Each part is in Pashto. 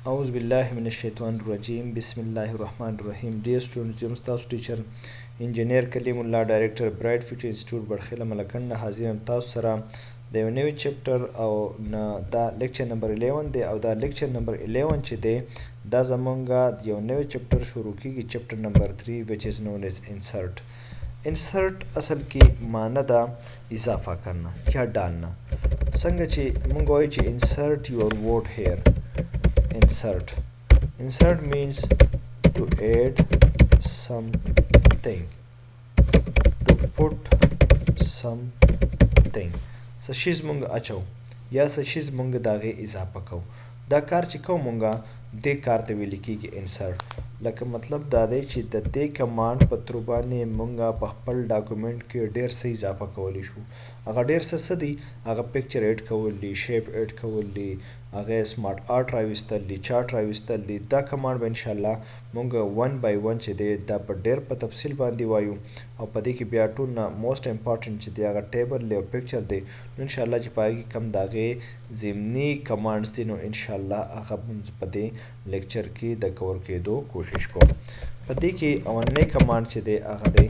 A'udhu billahi minash shaitanir rajim. Bismillahir rahmanir rahim. Dear students, I'm Staff Teacher Engineer Kalimullah, Director Bright Future Institute Batkhela Malakand. حاضر تاسو سره د یو نوی چپټر او دا لیکچر نمبر 11 دی او دا لیکچر نمبر 11 چې دی دا زمونږه یو نوی چپټر شروع کیږي چپټر نمبر 3 which is known as insert. insert اصل کې معنی دا اضافه کرنا یا ډالنا څنګه چې مونږ وایو چې insert your word here. Insert means to add something, to put something. څه شیز مونږ اچو یا څه شیز مونږ داغه اضافه کوو. دا کار چې کوم مونږه دې کار ته ویل کېږي insert. لکه مطلب دا دی چې د دې کمانډ په تر باندې مونږه په خپل ډاکومنټ کې ډېر څه اضافه کولی شو. هغه ډېر څه دي، هغه پکچر ایډ کول دي، شیپ ایډ کول دي، هغه سمارټ آرټ راوستل دي، چارټ راوستل دي. دا کمانډ به ان شاء الله مونږ 1 by 1 چې دی دا په ډېر په تفصیل باندې وایو او په دې کې بیا ټول نه موست امپورټنت چې دی هغه ټیبل دی او پکچر دی. نو ان شاء الله چې پای کې کم داغه ضمني کمانډز دي نو ان شاء الله هغه په دې لیکچر کې د کور کېدو کوشش کوم. په دې کې اولنی کمانډ چې دی هغه دی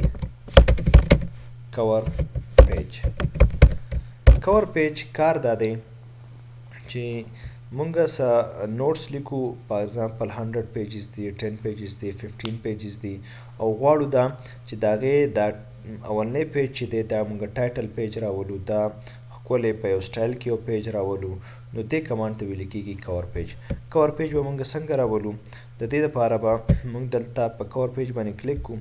کور پیج. کور پیج کار دا دی چې مونږه سا نوټس لیکو، فار ایگزامپل 100 پیجز دی، 10 پیجز دی، 15 پیجز دی او غواړو دا چې داغه دا اولنی پیج چې دی دا مونږه ټایټل پیج راولو، دا ښکلی په یو سټایل کې یو پیج راولو. نو دې کمانډ ته ویل کېږي کور پیج. کور پیج به مونږ څنګه راولو؟ د دې لپاره به مونږ دلته په کور پیج باندې کلیک کوو.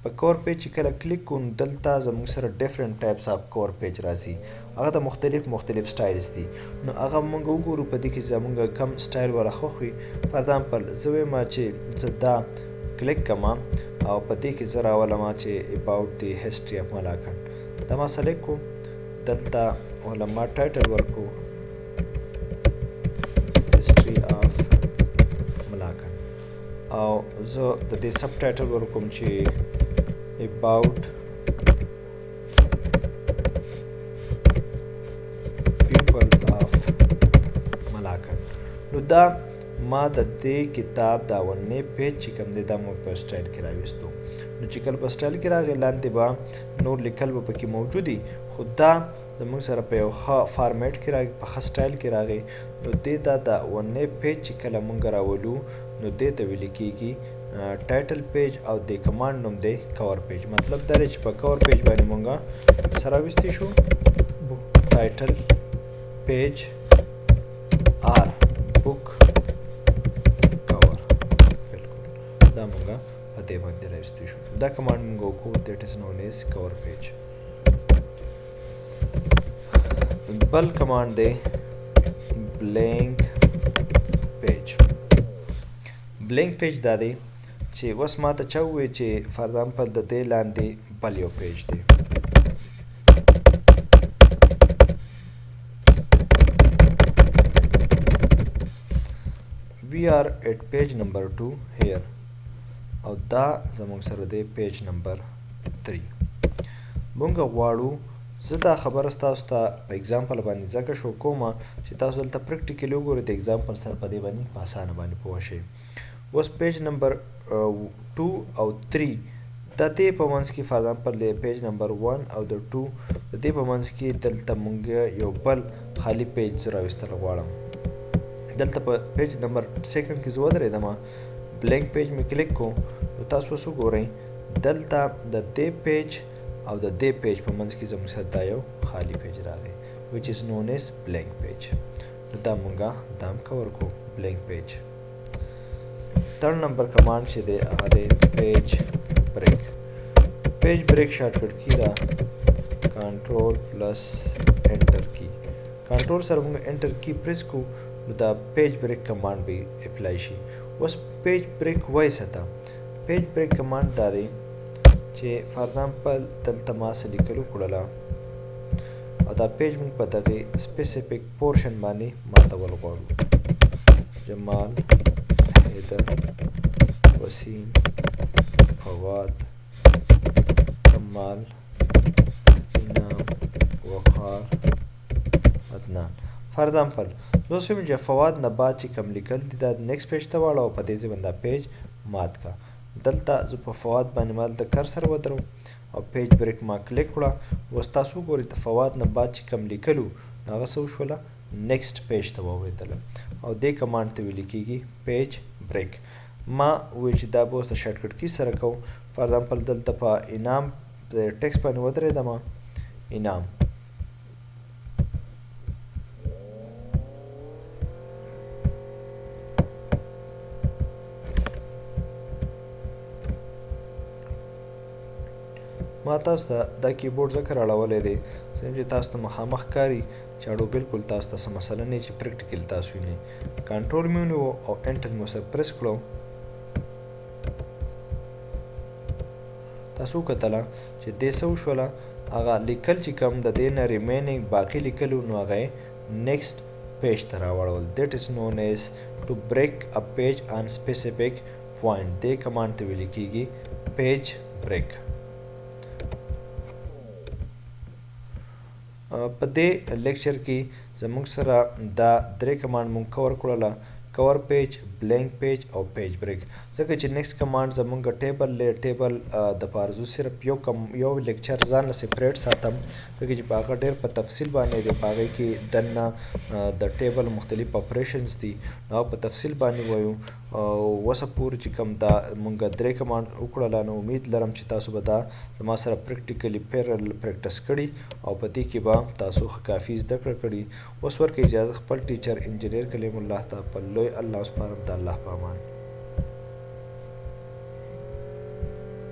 په کور پیج چې کله کلیک کوو دلته زموږ سره ډیفرنٹ ټایپس اف کور پیج راځي. هغه د مختلف سټایلز دي. نو هغه مونږ وګورو په دې کې زموږ کم سټایل ولا خوښ وي. فار ایگزامپل زه وایم چې زه دا کلیک کوم او په دې کې زه راولم چې اباوټ دی هسټري اف ملاکنډ. دا ما سلیکټ کوم، دلته ولا ما ټایټل ورکو هسټري اف ملاکنډ او زه د دې سب ټایټل ورکوم چې about people of Malakand. نو دا ما د دې کتاب دا ونې پیج چې کوم دی دا مو په سټایل کې راوستو. نو چې کله په سټایل کې راغی لاندې به نور لیکل به پکې موجودي، خو دا زموږ سره په یو ښه فارمیټ کې راغی، په ښه سټایل کې راغی. نو دې دا ونې پیج چې کله مونږ راولو نو دې ته ویل کېږي ټایټل پیج او د کمانډ نوم دی کور پیج. مطلب دا دی چې په کور پیج باندې مونږه سره راوستی شو ټایټل پیج آر بک کور. بالکل دا مونږه په دې باندې راوستی شو. دا کمانډ مونږ وکړو دیٹ از نون ایز کور پیج. بل کمانډ دی بلینک پیج. بلینک پیج دا دی چې اوس ما ته چا ووایي چې فار ایگزامپل د دې لاندې بل یو پیج دی. وی آر ایٹ پیج نمبر 2 هیر او دا زموږ سره دی پیج نمبر 3. مونږ غواړو زه دا خبره ستاسو ته په اگزامپل باندې ځکه شو کومه چې تاسو دلته پریکټیکلی وګورئ د اگزامپل سره په دې باندې په اسانه باندې پوه شئ. اوس پیج نمبر 2 او 3 د دې په منځ کې فار ایگزامپل د پیج نمبر 1 او د 2 د دې په منځ کې دلته مونږ یو بل خالی پیج راوستل غواړم. دلته په پیج نمبر 2 کې زه ودرېدم، بلینک پیج مې کلیک کوم. نو تاسو اوس وګورئ دلته د دې پیج او د دې پیج په منځ کې زموږ سره دا یو خالی پیج راغی which is known as blank page. نو دا مونږه دا هم کور کو blank page. Third number command से दे आदे page break. Page break shortcut की दा control plus enter की. Control सर हम enter की press को दा पेज ब्रेक कमांड भी अप्लाई शी. बस पेज ब्रेक वॉइस था. पेज ब्रेक कमांड दा दे जे फॉर एग्जांपल तल तमास लिखलू कुडला और दा पेज में पता दे स्पेसिफिक पोर्शन मानी माता वाला कोड जमाल हैदर वसीम फवाद कमाल इनाम वखार अदनान फॉर एग्जांपल. اوس ویم چې فواد نه بعد چې کوم لیکل دي دا نیکسټ پیج ته واړه او په دې ځای باندې دا پیج مات کا. دلته زه په فواد باندې ما دلته کرسر ودرو او پیج بریک ما کلیک کړه. اوس تاسو وګورئ د فواد نه بعد چې کوم لیکلو هغه څه وشوله نیکسټ پیج ته واوړېدله او دې کمانډ ته ویل کېږي پیج بریک. ما وویل چې دا به اوس د شارټکټ کی سره کوو. فار ایگزامپل دلته په انعام د ټکسټ باندې ودرېدم انعام ما تاسو ته دا کیبورډ ځکه راړولی دی چې تاسو ته مخامخ ښکاري چې اړو بالکل تاسو ته څه مسله نه چې پریکټیکل تاسو وینئ. کنټرول مې ونیو او انټر مې ورسره پریس کړو. تاسو وکتله چې دې څه وشوله هغه لیکل چې کوم د دې نه ریمینینګ باقي لیکلو نو هغه یې نیکسټ پیج ته راوړول. دیټ از نون ایز ټو بریک ا پیج آن سپیسیفیک پوینټ. دې کمانډ ته ویل کېږي پیج بریک. په دې لیکچر کې زموږ سره دا درې کمانډ مونږ کور کړله: کور پیج، بلینک پیج او پیج بریک. ځکه چې نیکسټ کمانډ زموږ ټیبل ټیبل د پاره زه صرف یو لیکچر ځان له سپریټ ساتم ځکه چې په هغه ډېر په تفصیل باندې دی. په هغې کې دننه د ټیبل مختلف اپریشنز دي نو په تفصیل باندې وایو. اوسه پورې چې کوم دا مونږ درې کمانډ وکړله نو امید لرم چې تاسو به دا زما سره پریکټیکلي پیرل پریکټس کړي او په دې کې به تاسو کافي زده کړه کړي. اوس ورکړئ اجازه خپل ټیچر انجینیر کلیم الله ته په لوی الله سپارم. د الله په امان.